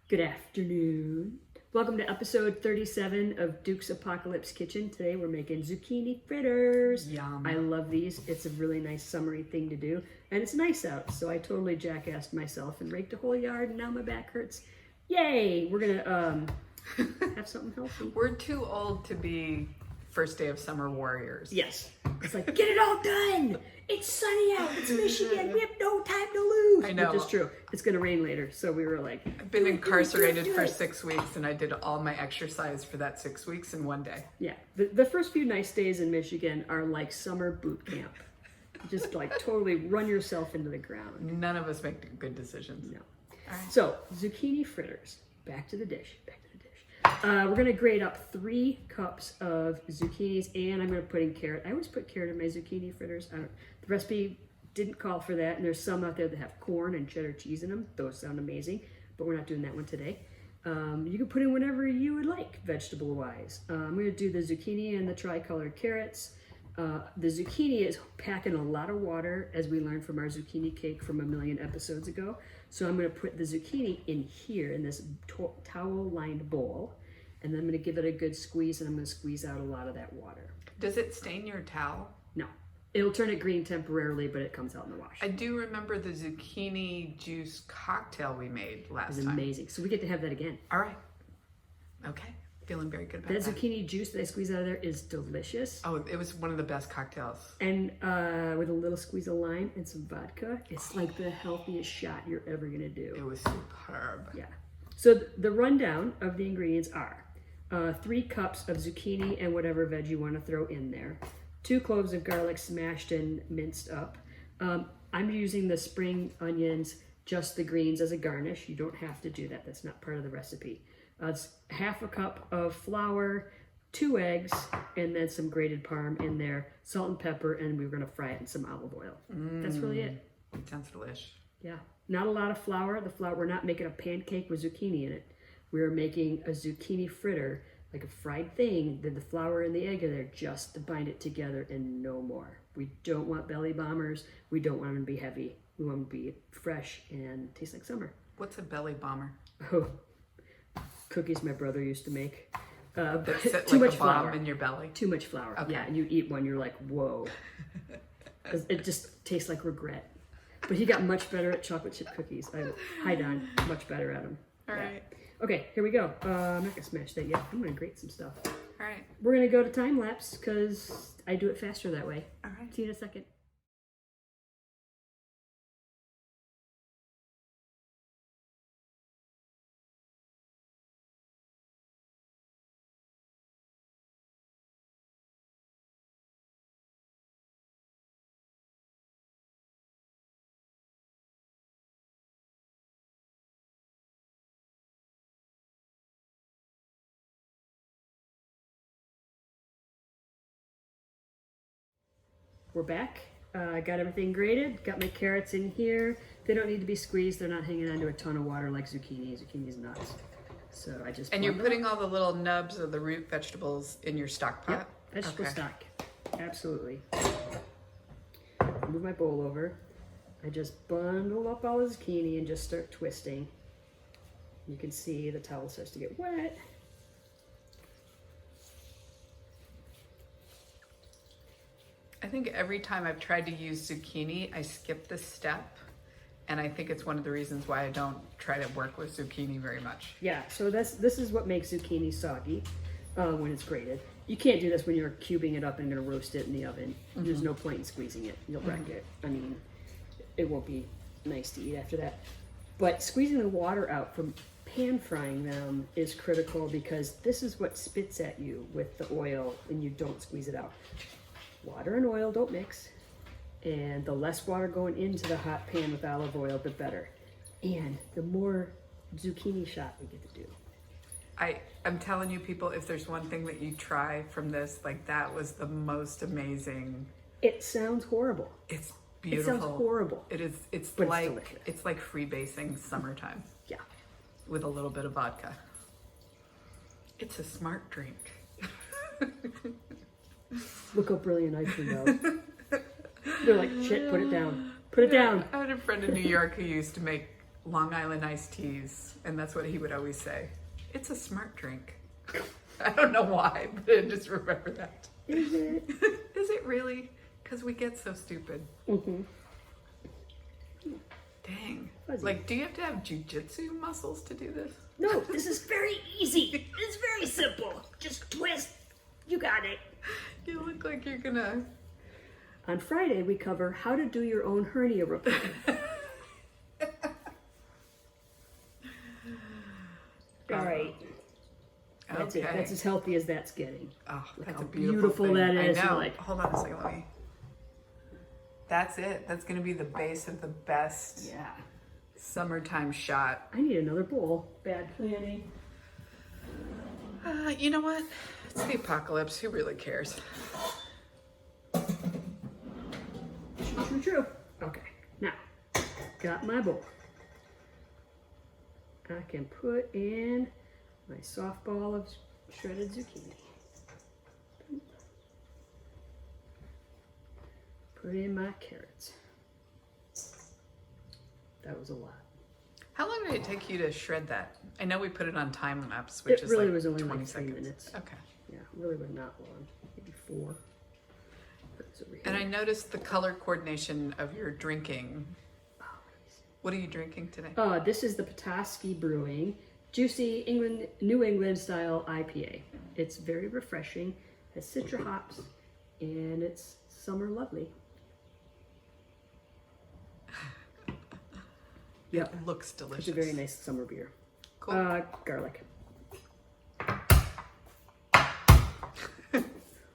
Good afternoon. Welcome to episode 37 of Duke's Apocalypse Kitchen. Today we're making zucchini fritters. Yum. I love these. It's a really nice summery thing to do. And it's nice out, so I totally jackassed myself and raked a whole yard and now my back hurts. Yay! We're gonna have something healthy. We're too old to be first day of summer warriors. Yes. It's like, get it all done! It's sunny out! It's Michigan! We have no time to lose! I know. Which is true. It's gonna rain later, so we were like... I've been incarcerated for it. 6 weeks and I did all my exercise for that 6 weeks in one day. Yeah. The first few nice days in Michigan are like summer boot camp. Just like totally run yourself into the ground. None of us make good decisions. No. All right. So, zucchini fritters. Back to the dish. We're going to grate up 3 cups of zucchinis, and I'm going to put in carrot. I always put carrot in my zucchini fritters. The recipe didn't call for that, and there's some out there that have corn and cheddar cheese in them. Those sound amazing, but we're not doing that one today. You can put in whatever you would like, vegetable-wise. I'm going to do the zucchini and the tricolored carrots. The zucchini is packing a lot of water, as we learned from our zucchini cake from a million episodes ago. So I'm going to put the zucchini in here in this towel-lined bowl, and then I'm going to give it a good squeeze, and I'm going to squeeze out a lot of that water. Does it stain your towel? No. It'll turn it green temporarily, but it comes out in the wash. I do remember the zucchini juice cocktail we made last It's time. amazing. So we get to have that again. All right. Okay. Feeling very good about That that. zucchini juice that I squeeze out of there is delicious. Oh, it was one of the best cocktails. And with a little squeeze of lime and some vodka, it's like the healthiest shot you're ever going to do. It was superb. Yeah. So the rundown of the ingredients are 3 cups of zucchini and whatever veg you want to throw in there, 2 cloves of garlic smashed and minced up. I'm using the spring onions, just the greens, as a garnish. You don't have to do that. That's not part of the recipe. It's half a cup of flour, 2 eggs, and then some grated parm in there, salt and pepper, and we're going to fry it in some olive oil. That's really it. It sounds delish. Yeah, not a lot of flour. We're not making a pancake with zucchini in it. We're making a zucchini fritter, like a fried thing. The flour and the egg are there just to bind it together and no more. We don't want belly bombers. We don't want them to be heavy. We want them to be fresh and taste like summer. What's a belly bomber? Oh, cookies my brother used to make. That sit Too like much a bomb flour. in your belly? Too much flour. Okay. Yeah, and you eat one, you're like, whoa. It just tastes like regret. But he got much better at chocolate chip cookies. Hi, Don. Much better at them. All right. Okay, here we go. I'm not going to smash that yet. I'm going to grate some stuff. All right. We're going to go to time lapse because I do it faster that way. All right. See you in a second. We're back. I got everything grated. Got my carrots in here. They don't need to be squeezed. They're not hanging onto a ton of water like zucchini. Zucchini's nuts. So I just... And you're putting all the little nubs of the root vegetables in your stock pot? Yep, vegetable stock. Absolutely. Move my bowl over. I just bundle up all the zucchini and just start twisting. You can see the towel starts to get wet. I think every time I've tried to use zucchini, I skip this step. And I think it's one of the reasons why I don't try to work with zucchini very much. Yeah, so this is what makes zucchini soggy when it's grated. You can't do this when you're cubing it up and going to roast it in the oven. There's no point in squeezing it. You'll wreck it. I mean, it won't be nice to eat after that. But squeezing the water out from pan frying them is critical because this is what spits at you with the oil and you don't squeeze it out. Water and oil don't mix. And the less water going into the hot pan with olive oil, the better. And the more zucchini shot we get to do. I'm telling you people, if there's one thing that you try from this, like that was the most amazing. It sounds horrible. It's beautiful. It sounds horrible. It is. It's But like it's delicious. it's like freebasing summertime Yeah. with a little bit of vodka. It's a smart drink. Look how brilliant I turned out. They're like, shit, put it down. Put it down. I had a friend in New York who used to make Long Island iced teas, and that's what he would always say. It's a smart drink. I don't know why, but I just remember that. Is it? Is it really? Because we get so stupid. Mm-hmm. Dang. Fuzzy. Like, do you have to have jujitsu muscles to do this? No, this is very easy. It's very simple. Just twist. You got it. You look like you're gonna... On Friday, we cover how to do your own hernia repair. All right. That's it. That's as healthy as that's getting. Oh, Look that's how a beautiful beautiful thing. that is. I know. Like, Hold on a second, let me... That's it. That's gonna be the base of the best yeah. summertime shot. I need another bowl. Bad planning. You know what? It's the apocalypse. Who really cares? True. Okay. Now, got my bowl. I can put in my softball of shredded zucchini. Put in my carrots. That was a lot. How long did it take you to shred that? I know we put it on time lapse, which It is really like was only 20 like 3 seconds. minutes. Okay. Yeah, really was not long. Maybe 4. Put this over here. And I noticed the color coordination of your drinking. What are you drinking today? This is the Petoskey Brewing Juicy New England style IPA. It's very refreshing, has citra hops, and it's summer lovely. Yep. It looks delicious. It's a very nice summer beer. Cool. Garlic.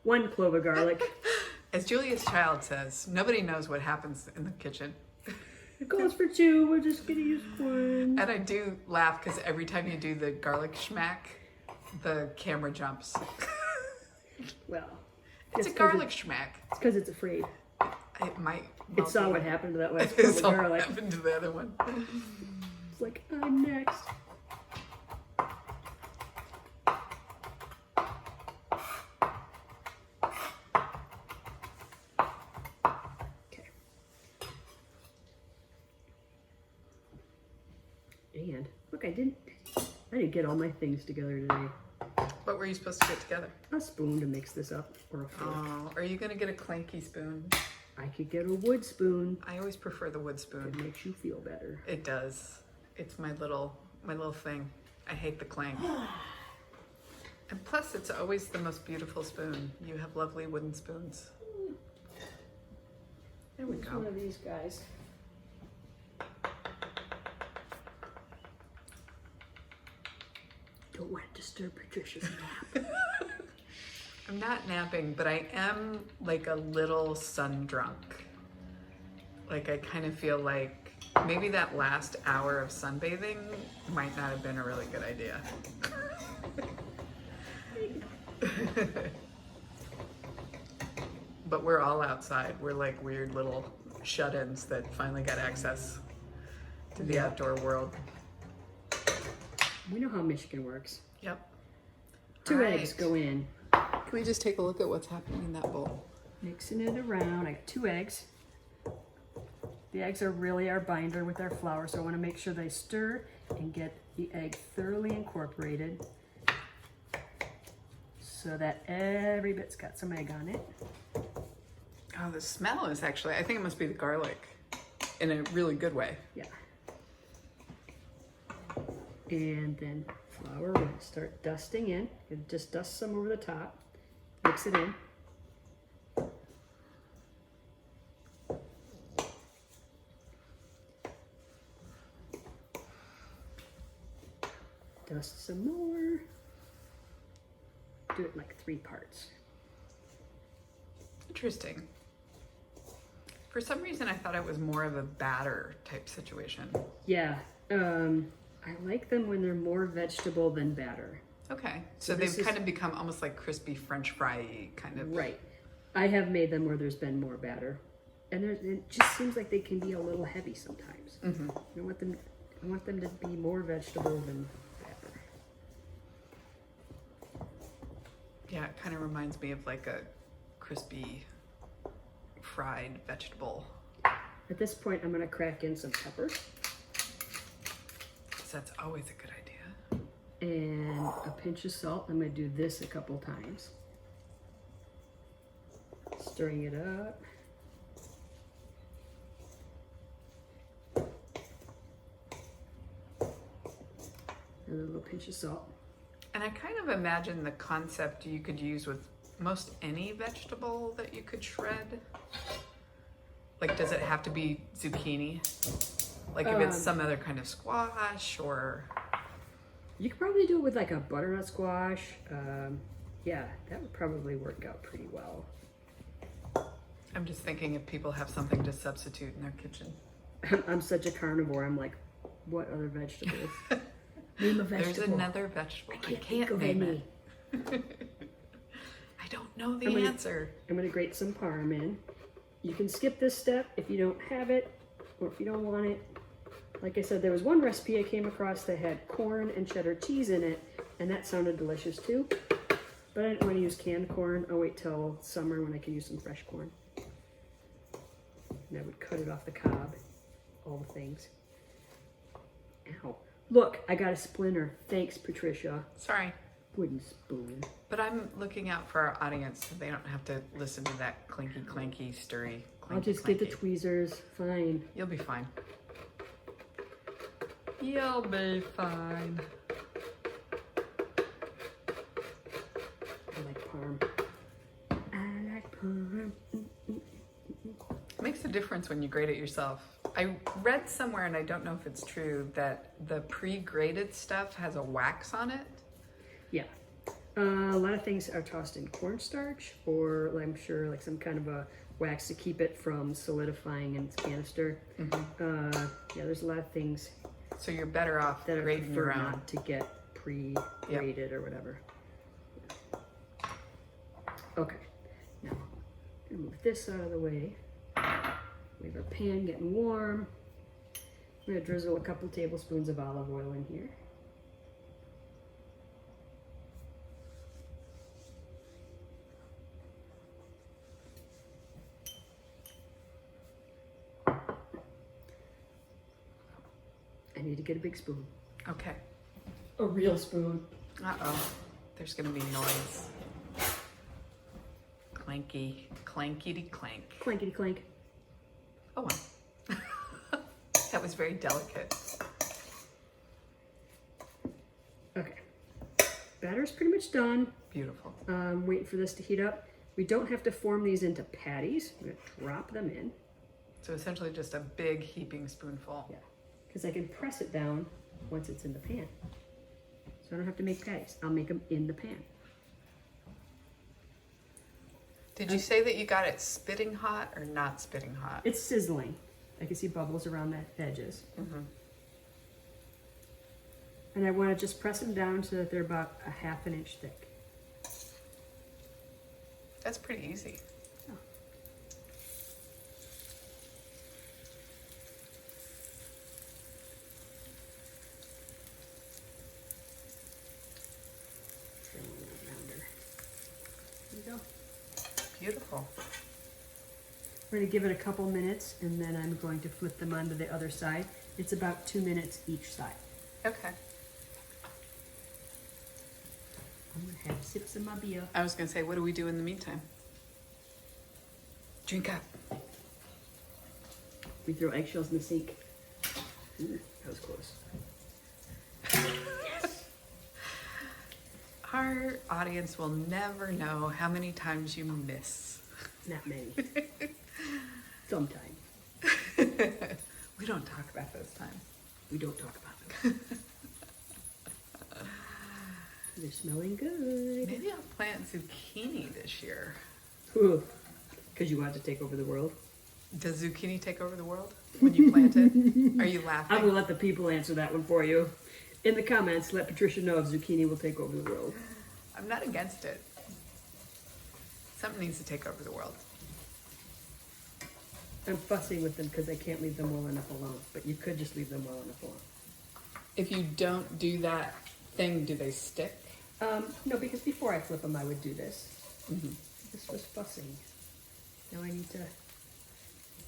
1 clove of garlic. As Julia's Child says, nobody knows what happens in the kitchen. It goes for 2. We're just gonna use 1. And I do laugh because every time you do the garlic schmack, the camera jumps. Well, It's a garlic schmack. It's because it's afraid. It might. It saw what happened to that last It clove of saw what garlic. happened to the other one. It's like, I'm next. Okay. And look, I didn't get all my things together today. What were you supposed to get together? A spoon to mix this up, or a fork. Oh, are you gonna get a clanky spoon? I could get a wood spoon. I always prefer the wood It spoon. makes you feel better. It does. It's my little thing. I hate the clank. And plus, it's always the most beautiful spoon. You have lovely wooden spoons. There we It's go. one of these guys. Don't want to disturb Patricia's nap. I'm not napping, but I am like a little sun drunk. Like I kind of feel like maybe that last hour of sunbathing might not have been a really good idea. But we're all outside. We're like weird little shut-ins that finally got access to the outdoor world. We know how Michigan works. Yep. 2 All right. eggs go in. Can we just take a look at what's happening in that bowl? Mixing it around. I got 2 eggs. The eggs are really our binder with our flour, so I want to make sure they stir and get the egg thoroughly incorporated so that every bit's got some egg on it. Oh, the smell is actually, I think it must be the garlic in a really good way. Yeah. And then flour, we're going to start dusting in. You just dust some over the top. Mix it in. Dust some more. Do it in like 3 parts. Interesting. For some reason, I thought it was more of a batter type situation. Yeah, I like them when they're more vegetable than batter. Okay, so this they've kind of become almost like crispy French fry kind of. Right. I have made them where there's been more batter, and it just seems like they can be a little heavy sometimes. Mm-hmm. I want them to be more vegetable than batter. Yeah, it kind of reminds me of like a crispy fried vegetable. At this point, I'm going to crack in some pepper. that's always a good idea. And a pinch of salt. I'm going to do this a couple times. Stirring it up. Another little pinch of salt. And I kind of imagine the concept you could use with most any vegetable that you could shred. Like, does it have to be zucchini? Like, if it's some other kind of squash or... You could probably do it with like a butternut squash. Yeah, that would probably work out pretty well. I'm just thinking if people have something to substitute in their kitchen. I'm such a carnivore. I'm like, what other vegetables? Name a vegetable. There's another vegetable. I can't think of name any. it. I don't know the answer. I'm going to grate some parm in. You can skip this step if you don't have it or if you don't want it. Like I said, there was one recipe I came across that had corn and cheddar cheese in it, and that sounded delicious too. But I didn't want to use canned corn. I'll wait till summer when I can use some fresh corn. And I would cut it off the cob, all the things. Ow. Look, I got a splinter. Thanks, Patricia. Sorry. Wooden spoon. But I'm looking out for our audience so they don't have to listen to that clinky, clanky, stirry, clinky, I'll just get the tweezers. Fine. You'll be fine. You'll be fine. I like parm. I like parm. It makes a difference when you grate it yourself. I read somewhere, and I don't know if it's true, that the pre-grated stuff has a wax on it. Yeah. A lot of things are tossed in cornstarch, or I'm sure like some kind of a wax to keep it from solidifying in its canister. Yeah, there's a lot of things So you're better off that I grating your prefer own. not to get pre-grated or whatever. Okay, now I'm gonna move this out of the way. We have our pan getting warm. I'm gonna drizzle a couple tablespoons of olive oil in here. I need to get a big spoon. Okay. A real spoon. Uh-oh. There's going to be noise. Clanky. Clankety clank. Clankety clank. Oh, wow. That was very delicate. Okay. Batter's pretty much done. Beautiful. Waiting for this to heat up. We don't have to form these into patties. I'm going to drop them in. So essentially just a big heaping spoonful. Yeah. Because I can press it down once it's in the pan. So I don't have to make patties. I'll make them in the pan. Did you say that you got it spitting hot or not spitting hot? It's sizzling. I can see bubbles around the edges. And I want to just press them down so that they're about a half an inch thick. That's pretty easy. Oh. There you go. Beautiful. We're going to give it a couple minutes and then I'm going to flip them onto the other side. It's about 2 minutes each side. Okay. I'm going to have sips of my beer. I was going to say, what do we do in the meantime? Drink up. We throw eggshells in the sink. That was close. Our audience will never know how many times you miss. Not many. Sometime. We don't talk about those times. We don't talk about them. They're smelling good. Maybe I'll plant zucchini this year. Because you want to take over the world? Does zucchini take over the world when you plant it? Are you laughing? I'm going to let the people answer that one for you. In the comments, let Patricia know if zucchini will take over the world. I'm not against it. Something needs to take over the world. I'm fussing with them because I can't leave them well enough alone. But you could just leave them well enough alone. If you don't do that thing, do they stick? No, because before I flip them, I would do this. This was fussing. Now I need to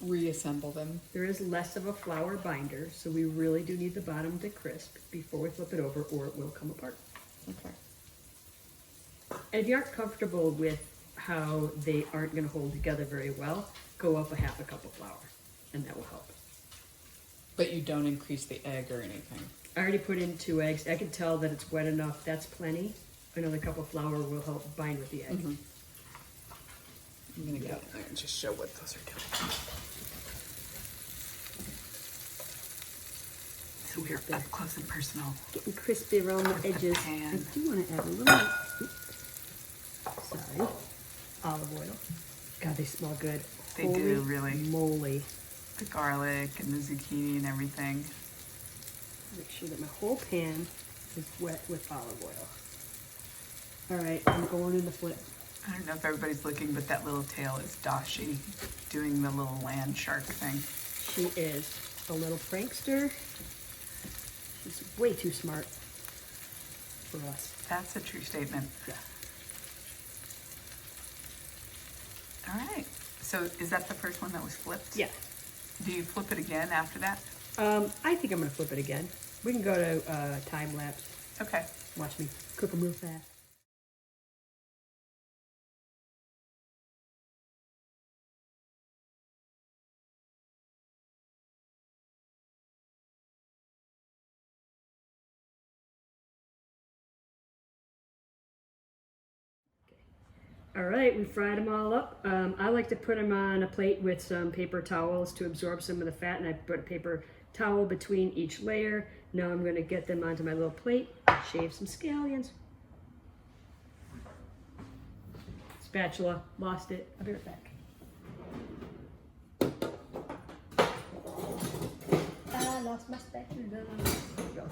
reassemble them. There is less of a flour binder, so we really do need the bottom to crisp before we flip it over, or it will come apart. Okay. And if you aren't comfortable with how they aren't going to hold together very well, go up a half a cup of flour, and that will help. But you don't increase the egg or anything. I already put in 2 eggs. I can tell that it's wet enough. That's plenty. Another cup of flour will help bind with the egg. Mm-hmm. I'm going to get in there and just show what those are doing. So we're up close and personal. Getting crispy around the edges. pan. I do want to add a little, sorry, olive oil. God, they smell good. They Holy do, really. moly. The garlic and the zucchini and everything. Make sure that my whole pan is wet with olive oil. All right, I'm going in the flip. I don't know if everybody's looking, but that little tail is Dashi doing the little land shark thing. She is a little prankster. She's way too smart for us. That's a true statement. Yeah. All right. So is that the first one that was flipped? Yeah. Do you flip it again after that? I think I'm gonna flip it again. We can go to time lapse. Okay. Watch me cook them real fast. All right, we fried them all up. I like to put them on a plate with some paper towels to absorb some of the fat, and I put a paper towel between each layer. Now I'm going to get them onto my little plate, shave some scallions. Spatula, lost it. I'll be right back. I lost my spatula. There we go.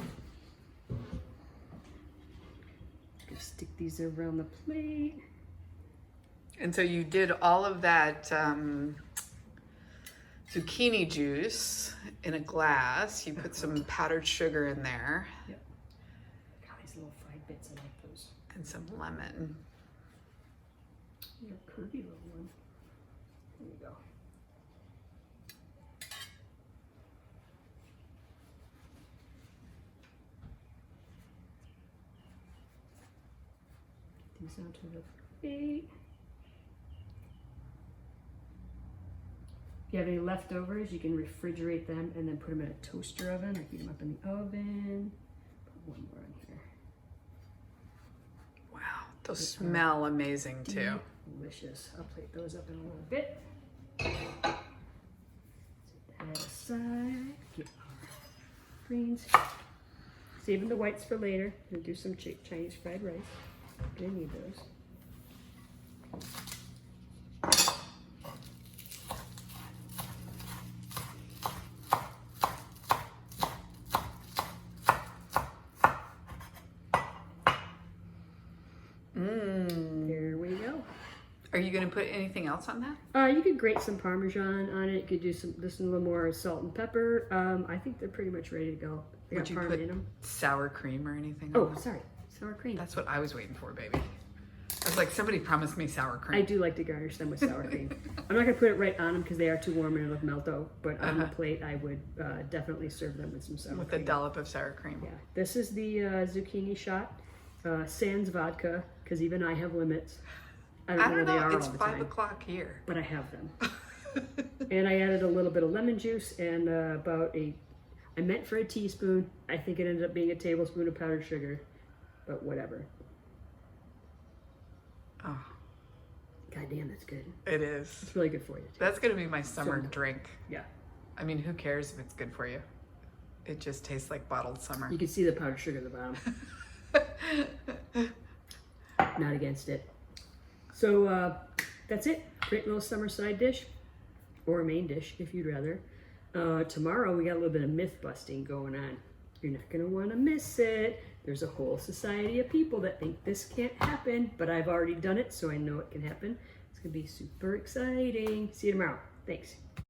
Gonna stick these around the plate. And so you did all of that zucchini juice in a glass. You put some powdered sugar in there. Yep. God, these little fried bits, I like those. And some lemon. You're a curvy little one. There you go. These onto the plate. If you have any leftovers, you can refrigerate them and then put them in a toaster oven or heat them up in the oven. Put one more in here. Wow, those smell amazing too. Delicious. I'll plate those up in a little bit. Set that aside. Get our greens. Saving the whites for later. Gonna do some Chinese fried rice. Gonna need those. There we go. Are you going to put anything else on that? You could grate some Parmesan on it. You could do some, a little more salt and pepper. I think they're pretty much ready to go. They Would got you Parm put in them. sour cream or anything? Oh, on it? sorry, sour cream. That's what I was waiting for, baby. I was like, somebody promised me sour cream. I do like to garnish them with sour cream. I'm not gonna put it right on them because they are too warm and it'll melt out. But on the plate, I would definitely serve them with some sour With cream. a dollop of sour cream. Yeah, this is the zucchini shot, sans vodka, because even I have limits. I don't know where they are It's all the 5 time, o'clock here. but I have them. And I added a little bit of lemon juice and I meant for a teaspoon. I think it ended up being a tablespoon of powdered sugar, but whatever. Oh, God damn, that's good. it is. It's really good for you too. That's going to be my summer So- drink. Yeah, I mean, who cares if it's good for you? It just tastes like bottled summer. you can see the powdered sugar at the bottom. Not against it. So that's it. Great little summer side dish, or a main dish if you'd rather. Tomorrow we got a little bit of myth busting going on. You're not gonna want to miss it. There's a whole society of people that think this can't happen, but I've already done it, so I know it can happen. It's gonna be super exciting. See you tomorrow. Thanks.